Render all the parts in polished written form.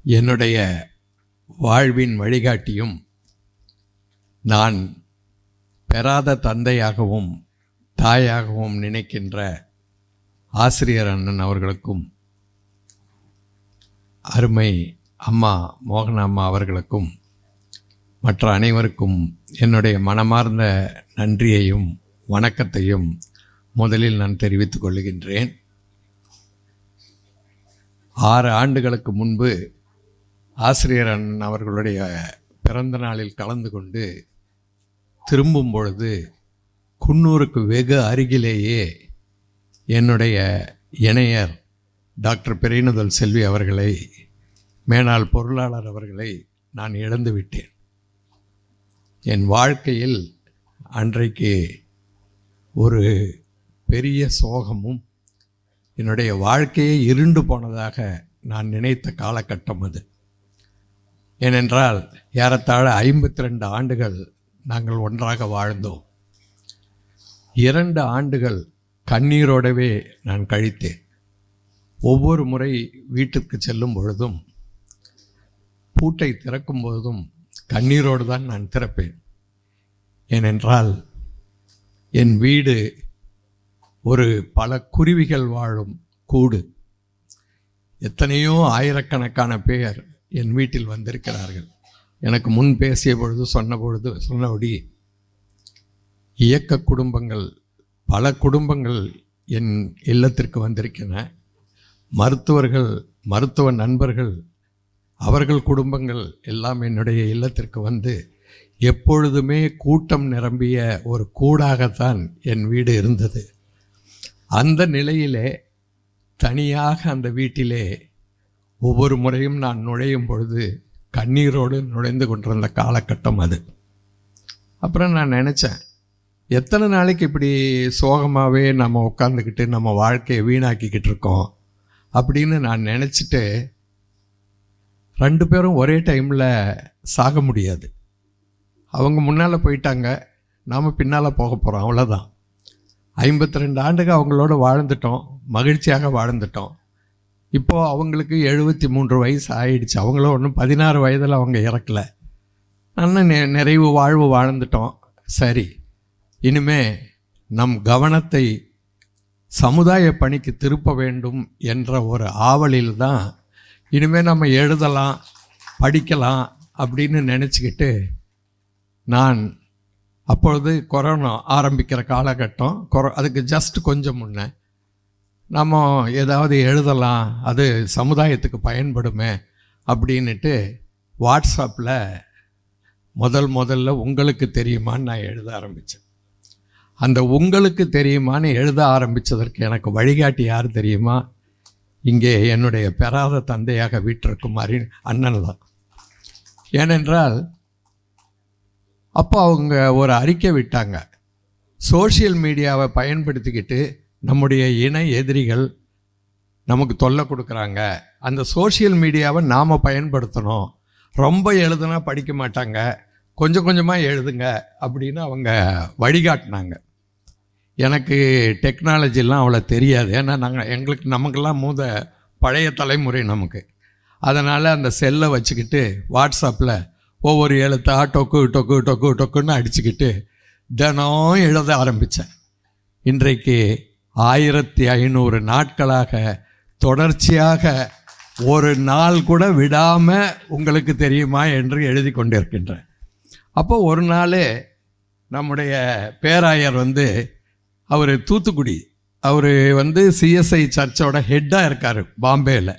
என்னுடைய வாழ்வின் வழிகாட்டியும் நான் பெறாத தந்தையாகவும் தாயாகவும் நினைக்கின்ற ஆசிரியர் அண்ணன் அவர்களுக்கும் அருமை அம்மா மோகன அம்மா அவர்களுக்கும் மற்ற அனைவருக்கும் என்னுடைய மனமார்ந்த நன்றியையும் வணக்கத்தையும் முதலில் நான் தெரிவித்துக் கொள்கின்றேன். 6 ஆண்டுகளுக்கு முன்பு ஆசிரியர் அண்ணன் அவர்களுடைய பிறந்த நாளில் கலந்து கொண்டு திரும்பும் பொழுது குன்னூருக்கு வெகு அருகிலேயே என்னுடைய இணையர் டாக்டர் பெரியனுதல் செல்வி அவர்களை, மேனாள் பொருளாளர் அவர்களை நான் இழந்து விட்டேன். என் வாழ்க்கையில் அன்றைக்கு ஒரு பெரிய சோகமும் என்னுடைய வாழ்க்கையை இருண்டு போனதாக நான் நினைத்த காலகட்டம் அது. ஏனென்றால் ஏறத்தாழ 52 ஆண்டுகள் நாங்கள் ஒன்றாக வாழ்ந்தோம். 2 ஆண்டுகள் கண்ணீரோடவே நான் கழித்தேன். ஒவ்வொரு முறை வீட்டிற்கு செல்லும் பொழுதும் பூட்டை திறக்கும் பொழுதும் கண்ணீரோடு தான் நான் திறப்பேன். ஏனென்றால் என் வீடு ஒரு பல குருவிகள் வாழும் கூடு. எத்தனையோ ஆயிரக்கணக்கான பேர் என் வீட்டில் வந்திருக்கிறார்கள். எனக்கு முன் பேசிய பொழுது சொன்னபடி இயக்க குடும்பங்கள், பல குடும்பங்கள் என் இல்லத்திற்கு வந்திருக்கின்றன. மருத்துவர்கள், மருத்துவ நண்பர்கள், அவர்கள் குடும்பங்கள் எல்லாம் என்னுடைய இல்லத்திற்கு வந்து எப்பொழுதுமே கூட்டம் நிரம்பிய ஒரு கூடாகத்தான் என் வீடு இருந்தது. அந்த நிலையிலே தனியாக அந்த வீட்டிலே ஒவ்வொரு முறையும் நான் நுழையும் பொழுது கண்ணீரோடு நுழைந்து கொண்டிருந்த காலகட்டம் அது. அப்புறம் நான் நினச்சேன், எத்தனை நாளைக்கு இப்படி சோகமாகவே நம்ம உட்காந்துக்கிட்டு நம்ம வாழ்க்கையை வீணாக்கிக்கிட்டு இருக்கோம் அப்படின்னு நான் நினச்சிட்டு, 2 பேரும் ஒரே டைமில் சாக முடியாது. அவங்க முன்னால் போயிட்டாங்க, நாம் பின்னால் போக போகிறோம், அவ்வளோதான். 52 ஆண்டுகள் அவங்களோட வாழ்ந்துட்டோம், மகிழ்ச்சியாக வாழ்ந்துட்டோம். இப்போது அவங்களுக்கு 73 வயசு ஆயிடுச்சு. அவங்களும் ஒன்றும் 16 வயதில் அவங்க இறக்கலை. நல்ல நிறைவு வாழ்வு வாழ்ந்துட்டோம். சரி, இனிமே நம் கவனத்தை சமுதாய பணிக்கு திருப்ப வேண்டும் என்ற ஒரு ஆவலில் தான் இனிமேல் நம்ம எழுதலாம், படிக்கலாம் அப்படின்னு நினச்சிக்கிட்டு, நான் அப்பொழுது கொரோனா ஆரம்பிக்கிற காலகட்டம், அதுக்கு ஜஸ்ட் கொஞ்சம் முன்னே நம்ம ஏதாவது எழுதலாம், அது சமுதாயத்துக்கு பயன்படுமே அப்படின்ட்டு வாட்ஸ்அப்பில் முதல்ல உங்களுக்கு தெரியுமான்னு நான் எழுத ஆரம்பித்தேன். அந்த உங்களுக்கு தெரியுமான்னு எழுத ஆரம்பித்ததற்கு எனக்கு வழிகாட்டி யார் தெரியுமா? இங்கே என்னுடைய பெறாத தந்தையாக வீட்டிற்கும் அண்ணன் தான். ஏனென்றால் அப்போ அவங்க ஒரு அறிக்கை விட்டாங்க, சோஷியல் மீடியாவை பயன்படுத்திக்கிட்டு நம்முடைய இணை எதிரிகள் நமக்கு தொல்லை கொடுக்குறாங்க, அந்த சோஷியல் மீடியாவை நாம் பயன்படுத்தணும், ரொம்ப எழுதுனா படிக்க மாட்டாங்க, கொஞ்சம் கொஞ்சமாக எழுதுங்க அப்படின்னு அவங்க வழிகாட்டினாங்க. எனக்கு டெக்னாலஜிலாம் அவ்வளோ தெரியாது. ஏன்னா நமக்கெல்லாம் பழைய தலைமுறை நமக்கு. அதனால் அந்த செல்லை வச்சுக்கிட்டு வாட்ஸ்அப்பில் ஒவ்வொரு எழுத்தா டொக்குன்னு அடிச்சுக்கிட்டு தினம் எழுத ஆரம்பித்தேன். இன்றைக்கு 1500 நாட்களாக தொடர்ச்சியாக ஒரு நாள் கூட விடாமல் உங்களுக்கு தெரியுமா என்று எழுதி கொண்டிருக்கின்றேன். அப்போ ஒரு நாள் நம்முடைய பேராயர் அவர் தூத்துக்குடி, அவர் சிஎஸ்ஐ சர்ச்சோட ஹெட்டாக இருக்கார் பாம்பேயில்.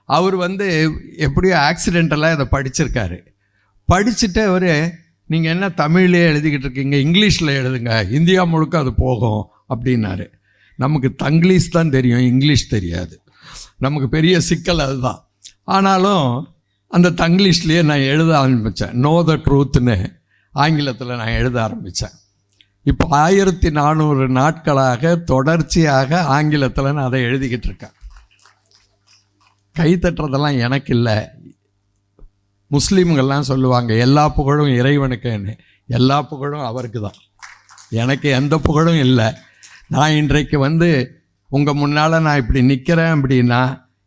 அவர் எப்படியோ ஆக்சிடென்டலாக இதை படிச்சிருக்காரு. படிச்சுட்டு அவர், நீங்கள் என்ன தமிழ்லேயே எழுதிக்கிட்டு இருக்கீங்க, இங்கிலீஷில் எழுதுங்க, இந்தியா முழுக்க அது போகும் அப்படின்னாரு. நமக்கு தங்கிலீஷ் தான் தெரியும், இங்கிலீஷ் தெரியாது. நமக்கு பெரிய சிக்கல் அதுதான். ஆனாலும் அந்த தங்கிலீஷ்லேயே நான் எழுத ஆரம்பித்தேன். நோ த ட்ரூத்னு ஆங்கிலத்தில் நான் எழுத ஆரம்பித்தேன். இப்போ 1400 நாட்களாக தொடர்ச்சியாக ஆங்கிலத்தில் நான் அதை எழுதிக்கிட்டு இருக்கேன். கை தட்டுறதெல்லாம் எனக்கு இல்லை. முஸ்லீம்கள்லாம் சொல்லுவாங்க எல்லா புகழும் இறைவனுக்குன்னு. எல்லா புகழும் அவருக்கு தான், எனக்கு எந்த புகழும் இல்லை. நான் இன்றைக்கு உங்கள் முன்னால் நான் இப்படி நிற்கிறேன் அப்படின்னா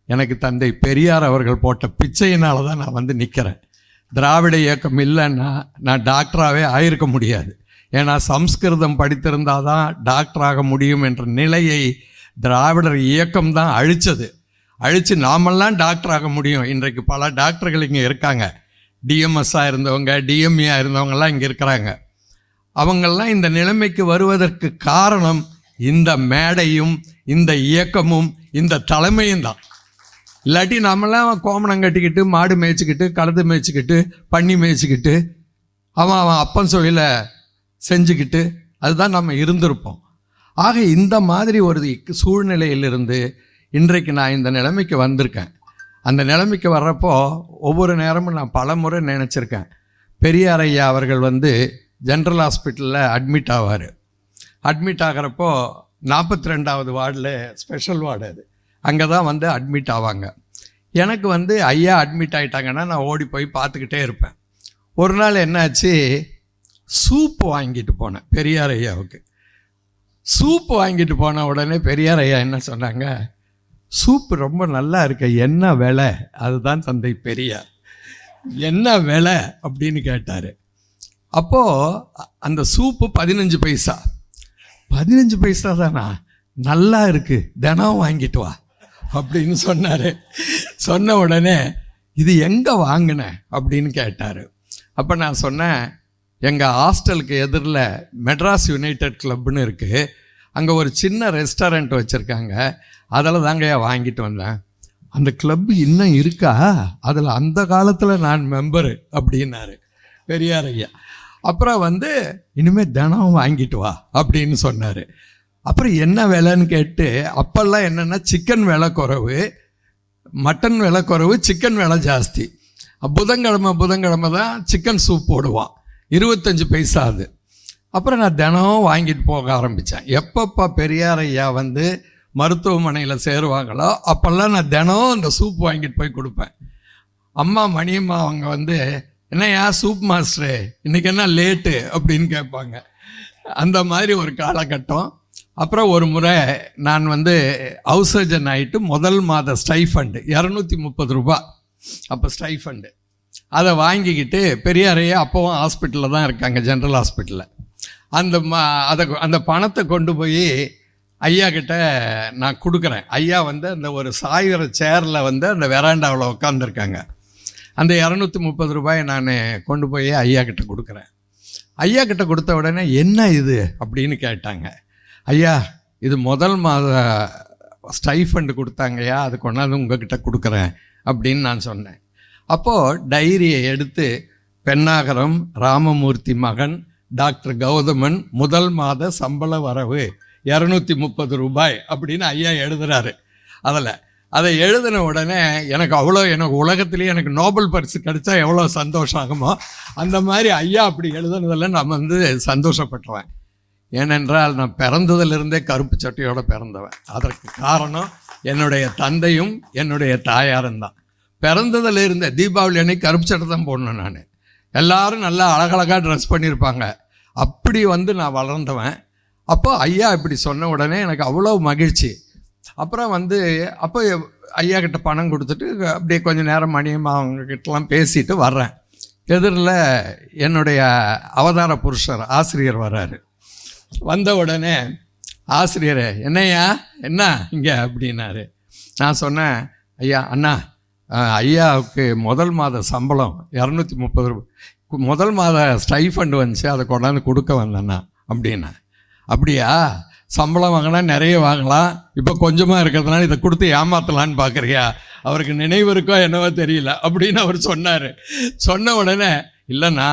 எனக்கு தந்தை பெரியார் அவர்கள் போட்ட பிச்சையினால தான் நான் வந்து நிற்கிறேன். திராவிட இயக்கம் இல்லைன்னா நான் டாக்டராகவே ஆயிருக்க முடியாது. ஏன்னா சம்ஸ்கிருதம் படித்திருந்தால் தான் டாக்டராக முடியும் என்ற நிலையை திராவிடர் இயக்கம் தான் அழித்து நாமெல்லாம் டாக்டராக முடியும். இன்றைக்கு பல டாக்டர்கள் இங்கே இருக்காங்க. டிஎம்எஸ்ஸாக இருந்தவங்க, டிஎம்ஏ இருந்தவங்கெல்லாம் இங்கே இருக்கிறாங்க. அவங்கெல்லாம் இந்த நிலைமைக்கு வருவதற்கு காரணம் இந்த மேடையும் இந்த இயக்கமும் இந்த தலைமையும் தான். இல்லாட்டி நம்மளாம் கோமணம் கட்டிக்கிட்டு மாடு மேய்ச்சிக்கிட்டு கழுது மேய்ச்சிக்கிட்டு பன்னி மேய்ச்சிக்கிட்டு அவன் அப்பன் தொழிலை செஞ்சுக்கிட்டு அதுதான் நம்ம இருந்திருப்போம். ஆக இந்த மாதிரி ஒரு சூழ்நிலையிலிருந்து இன்றைக்கு நான் இந்த நிலைமைக்கு வந்திருக்கேன். அந்த நிலைமைக்கு வர்றப்போ ஒவ்வொரு நேரமும் நான் பல முறை நினச்சிருக்கேன். பெரியார் ஐயா அவர்கள் வந்து ஜென்ரல் ஹாஸ்பிட்டலில் அட்மிட் ஆவார். அட்மிட் ஆகிறப்போ 42வது வார்டில் ஸ்பெஷல் வார்டு அது, அங்கே தான் வந்து அட்மிட் ஆவாங்க. எனக்கு வந்து ஐயா அட்மிட் ஆகிட்டாங்கன்னா நான் ஓடி போய் பார்த்துக்கிட்டே இருப்பேன். ஒரு நாள் என்னாச்சு, சூப்பு வாங்கிட்டு போனேன் பெரியார் ஐயாவுக்கு. சூப்பு வாங்கிட்டு போன உடனே பெரியார் ஐயா என்ன சொன்னாங்க, சூப்பு ரொம்ப நல்லா இருக்கு, என்ன விலை? அதுதான் தந்தை பெரியார். என்ன விலை அப்படின்னு கேட்டார். அப்போது அந்த சூப்பு 15 பைசா. 15 பைசா தானா, நல்லா இருக்குது, தினம் வாங்கிட்டு வா அப்படின்னு சொன்னார். சொன்ன உடனே இது எங்கே வாங்கின அப்படின்னு கேட்டார். அப்போ நான் சொன்னேன், எங்கள் ஹாஸ்டலுக்கு எதிரில் மெட்ராஸ் யுனைடெட் கிளப்னு இருக்குது, அங்கே ஒரு சின்ன ரெஸ்டாரண்ட் வச்சுருக்காங்க, அதில் தாங்கய்யா வாங்கிட்டு வந்தேன். அந்த கிளப் இன்னும் இருக்கா? அதில் அந்த காலத்தில் நான் மெம்பரு அப்படின்னாரு பெரியார் ஐயா. அப்புறம் வந்து இனிமேல் தினம் வாங்கிட்டு வா அப்படின்னு சொன்னார். அப்புறம் என்ன விலைன்னு கேட்டு, அப்போல்லாம் என்னென்னா சிக்கன் விலை குறைவு, மட்டன் விலை குறைவு, சிக்கன் விலை ஜாஸ்தி. புதன்கிழமை தான் சிக்கன் சூப் போடுவான், 25 பைசா அது. அப்புறம் நான் தினம் வாங்கிட்டு போக ஆரம்பித்தேன். எப்பப்போ பெரியார் ஐயா வந்து மருத்துவமனையில் சேருவாங்களோ அப்போல்லாம் நான் தினம் அந்த சூப் வாங்கிட்டு போய் கொடுப்பேன். அம்மா மணியம்மா அவங்க வந்து, என்னையா சூப் மாஸ்டரு இன்றைக்கி என்ன லேட்டு அப்படின்னு கேட்பாங்க. அந்த மாதிரி ஒரு காலகட்டம். அப்புறம் ஒரு முறை நான் வந்து ஹவுஸ் சர்ஜன் ஆகிட்டு முதல் மாத ஸ்டைஃபண்டு 230 ரூபா அப்போ ஸ்டைஃபண்டு, அதை வாங்கிக்கிட்டு பெரியாரையே அப்போவும் ஹாஸ்பிட்டலில் தான் இருக்காங்க, ஜென்ரல் ஹாஸ்பிட்டலில். அந்த பணத்தை கொண்டு போய் ஐயா கிட்ட நான் கொடுக்குறேன். ஐயா வந்து அந்த ஒரு சாயிற சேரில் வந்து அந்த வெராண்டாவில் உட்காந்துருக்காங்க. அந்த 230 ரூபாயை நான் கொண்டு போய் ஐயா கிட்ட கொடுக்குறேன். ஐயா கிட்ட கொடுத்த உடனே என்ன இது அப்படின்னு கேட்டாங்க. ஐயா இது முதல் மாத ஸ்டைஃபண்டு கொடுத்தாங்கய்யா, அது கொண்டாந்து உங்ககிட்ட கொடுக்குறேன் அப்படின்னு நான் சொன்னேன். அப்போது டைரியை எடுத்து பெண்ணாகரம் ராமமூர்த்தி மகன் டாக்டர் கௌதமன் முதல் மாத சம்பள வரவு 230 ரூபாய் அப்படின்னு ஐயா எழுதுகிறாரு. அதை எழுதின உடனே எனக்கு உலகத்திலேயே எனக்கு நோபல் பரிசு கிடைச்சா எவ்வளோ சந்தோஷம் ஆகுமோ அந்த மாதிரி ஐயா அப்படி எழுதுனதில் நான் வந்து சந்தோஷப்பட்டுருவேன். ஏனென்றால் நான் பிறந்ததிலிருந்தே கருப்பு சட்டையோடு பிறந்தவன். அதற்கு காரணம் என்னுடைய தந்தையும் என்னுடைய தாயாரும் தான். பிறந்ததிலிருந்தே தீபாவளி அன்னைக்கு கருப்பு சட்டை தான் போடணும். நான் எல்லோரும் நல்லா அழகழகாக ட்ரெஸ் பண்ணியிருப்பாங்க, அப்படி வந்து நான் வளர்ந்தவன். அப்போ ஐயா இப்படி சொன்ன உடனே எனக்கு அவ்வளோ மகிழ்ச்சி. அப்புறம் வந்து அப்போ ஐயா கிட்ட பணம் கொடுத்துட்டு அப்படியே கொஞ்சம் நேரம் மணியம்மா அவங்கக்கிட்டலாம் பேசிட்டு வர்றேன். எதிரில் என்னுடைய அவதார புருஷர் ஆசிரியர் வர்றாரு. வந்த உடனே ஆசிரியரே என்னையா என்ன இங்கே அப்படின்னாரு. நான் சொன்னேன், ஐயா அண்ணா ஐயாவுக்கு முதல் மாத சம்பளம் 230 ரூபாய், முதல் மாத ஸ்டைஃபண்டு வந்துச்சு, அதை கொண்டாந்து கொடுக்க வந்தேண்ணா அப்படின்னா. அப்படியா, சம்பளம் வாங்கினா நிறைய வாங்கலாம், இப்போ கொஞ்சமாக இருக்கிறதுனால இதை கொடுத்து ஏமாற்றலான்னு பார்க்குறியா? அவருக்கு நினைவு இருக்கோ என்னவோ தெரியல அப்படின்னு அவர் சொன்னார். சொன்ன உடனே இல்லைண்ணா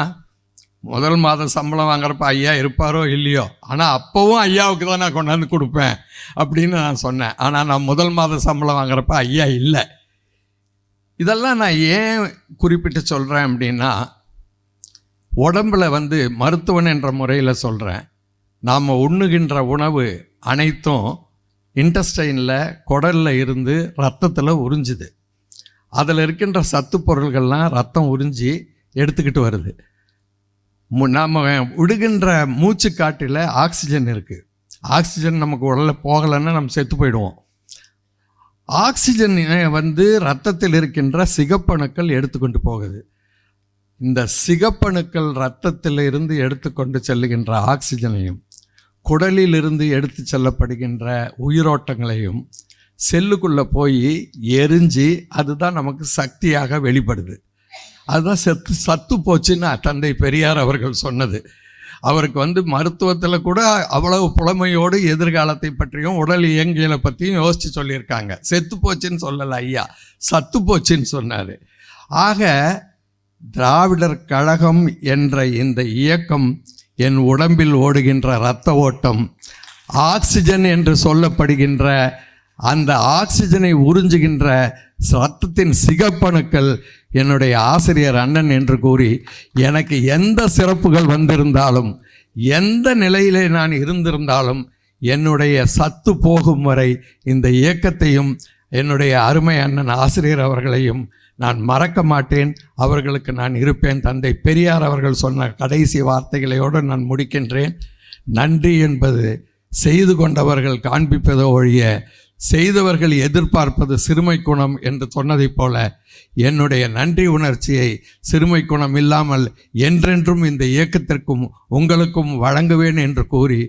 முதல் மாத சம்பளம் வாங்குறப்ப ஐயா இருப்பாரோ இல்லையோ, ஆனால் அப்போவும் ஐயாவுக்கு தான் நான் கொண்டாந்து கொடுப்பேன் அப்படின்னு நான் சொன்னேன். ஆனால் நான் முதல் மாத சம்பளம் வாங்குறப்ப ஐயா இல்லை. இதெல்லாம் நான் ஏன் குறிப்பிட்டு சொல்கிறேன் அப்படின்னா, உடம்பில் வந்து மருத்துவன் என்ற முறையில் சொல்கிறேன். நாம் உண்ணுகின்ற உணவு அனைத்தும் இன்டெஸ்டைனில் குடலில் இருந்து ரத்தத்தில் உறிஞ்சுது. அதில் இருக்கின்ற சத்து பொருள்கள்லாம் ரத்தம் உறிஞ்சி எடுத்துக்கிட்டு வருது. நாம் விடுகின்ற மூச்சு காற்றில் ஆக்சிஜன் இருக்குது. ஆக்சிஜன் நமக்கு உடலில் போகலைன்னா நம்ம செத்து போயிடுவோம். ஆக்சிஜன் வந்து இரத்தத்தில் இருக்கின்ற சிகப்பணுக்கள் எடுத்துக்கொண்டு போகுது. இந்த சிகப்பணுக்கள் இரத்தத்தில் இருந்து எடுத்துக்கொண்டு செல்லுகின்ற ஆக்சிஜனையும் குடலில் இருந்து எடுத்து செல்லப்படுகின்ற உயிரோட்டங்களையும் செல்லுக்குள்ளே போய் எரிஞ்சு அதுதான் நமக்கு சக்தியாக வெளிப்படுது. அதுதான் சத்து போச்சுன்னு தந்தை பெரியார் அவர்கள் சொன்னது. அவருக்கு வந்து மருத்துவத்தில் கூட அவ்வளவு புலமையோடு எதிர்காலத்தை பற்றியும் உடல் இயங்கியலை பற்றியும் யோசித்து சொல்லியிருக்காங்க. செத்து போச்சுன்னு சொல்லலை ஐயா, சத்து போச்சுன்னு சொன்னார். ஆக திராவிடர் கழகம் என்ற இந்த இயக்கம் என் உடம்பில் ஓடுகின்ற இரத்த ஓட்டம் ஆக்சிஜன் என்று சொல்லப்படுகின்ற அந்த ஆக்சிஜனை உறிஞ்சுகின்ற இரத்தத்தின் சிகப்பணுக்கள் என்னுடைய ஆசிரியர் அண்ணன் என்று கூறி எனக்கு எந்த சிறப்புகள் வந்திருந்தாலும் எந்த நிலையிலே நான் இருந்திருந்தாலும் என்னுடைய சத்து போகும் வரை இந்த இயக்கத்தையும் என்னுடைய அருமை அண்ணன் ஆசிரியர் அவர்களையும் நான் மறக்க மாட்டேன். அவர்களுக்கு நான் இருப்பேன். தந்தை பெரியார் அவர்கள் சொன்ன கடைசி வார்த்தைகளையோடு நான் முடிக்கின்றேன். நன்றி என்பது செய்து கொண்டவர்கள் காண்பிப்பதோ ஒழிய செய்தவர்கள் எதிர்பார்ப்பது சிறுமை குணம் என்று சொன்னதைப் போல என்னுடைய நன்றி உணர்ச்சியை சிறுமை குணம் இல்லாமல் என்றென்றும் இந்த இயக்கத்திற்கும் உங்களுக்கும் வழங்குவேன் என்று கூறி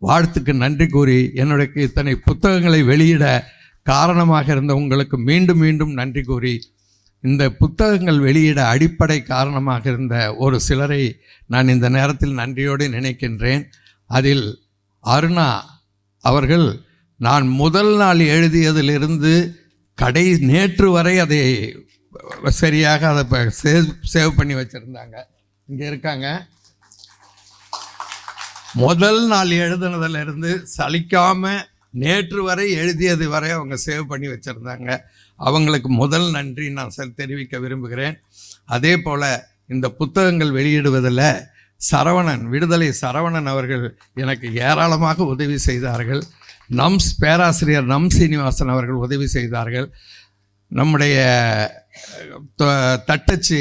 வாழ்த்துக்கு நன்றி கூறி என்னுடைய இத்தனை புத்தகங்களை வெளியிட காரணமாக இருந்த உங்களுக்கு மீண்டும் மீண்டும் நன்றி கூறி இந்த புத்தகங்கள் வெளியிட அடிப்படை காரணமாக இருந்த ஒரு சிலரை நான் இந்த நேரத்தில் நன்றியோடு நினைக்கின்றேன். அதில் அருணா அவர்கள் நான் முதல் நாள் எழுதியதிலிருந்து நேற்று வரை அதை சரியாக அதை சேவ் பண்ணி வச்சுருந்தாங்க. இங்கே இருக்காங்க. முதல் நாள் எழுதுனதிலிருந்து சலிக்காமல் நேற்று வரை எழுதியது வரை அவங்க சேவ் பண்ணி வச்சுருந்தாங்க. அவங்களுக்கு முதல் நன்றி நான் தெரிவிக்க விரும்புகிறேன். அதே போல் இந்த புத்தகங்கள் வெளியிடுவதில் சரவணன், விடுதலை சரவணன் அவர்கள் எனக்கு ஏராளமாக உதவி செய்தார்கள். பேராசிரியர் சீனிவாசன் அவர்கள் உதவி செய்தார்கள். நம்முடைய தட்டச்சு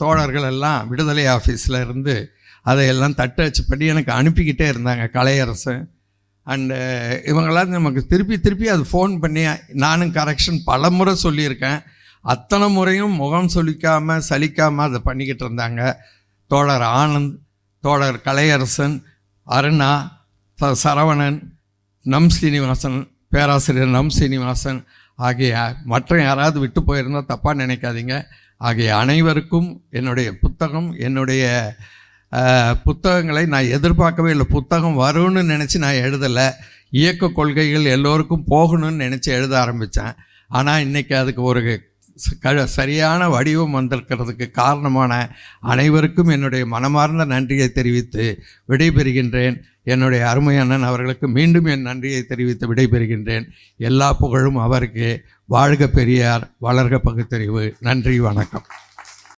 தோழர்கள் எல்லாம் விடுதலை ஆஃபீஸில் இருந்து அதையெல்லாம் தட்டச்சு பண்ணி எனக்கு அனுப்பிக்கிட்டே இருந்தாங்க. கலையரசன் அண்டு இவங்களாம் நமக்கு திருப்பி அது ஃபோன் பண்ணி நானும் கரெக்ஷன் பல முறை சொல்லியிருக்கேன். அத்தனை முறையும் முகம் சலிக்காமல் அதை பண்ணிக்கிட்டு இருந்தாங்க. தோழர் ஆனந்த், தோழர் கலையரசன், அருணா, சரவணன், சீனிவாசன், பேராசிரியர் சீனிவாசன் ஆகிய மற்ற யாராவது விட்டு போயிருந்தால் தப்பாக நினைக்காதீங்க. ஆகிய அனைவருக்கும் என்னுடைய புத்தகங்களை நான் எதிர்பார்க்கவே இல்லை. புத்தகம் வரும்னு நினச்சி நான் எழுதலை. இயக்க கொள்கைகள் எல்லோருக்கும் போகணும்னு நினச்சி எழுத ஆரம்பித்தேன். ஆனால் இன்றைக்கி அதுக்கு ஒரு சரியான வடிவம் வந்திருக்கிறதுக்கு காரணமான அனைவருக்கும் என்னுடைய மனமார்ந்த நன்றியை தெரிவித்து விடைபெறுகின்றேன். என்னுடைய அருமை அண்ணன் அவர்களுக்கு மீண்டும் என் நன்றியை தெரிவித்து விடைபெறுகின்றேன். எல்லா புகழும் அவருக்கு. வாழ்க பெரியார், வளர்க பகுத்தறிவு. நன்றி, வணக்கம்.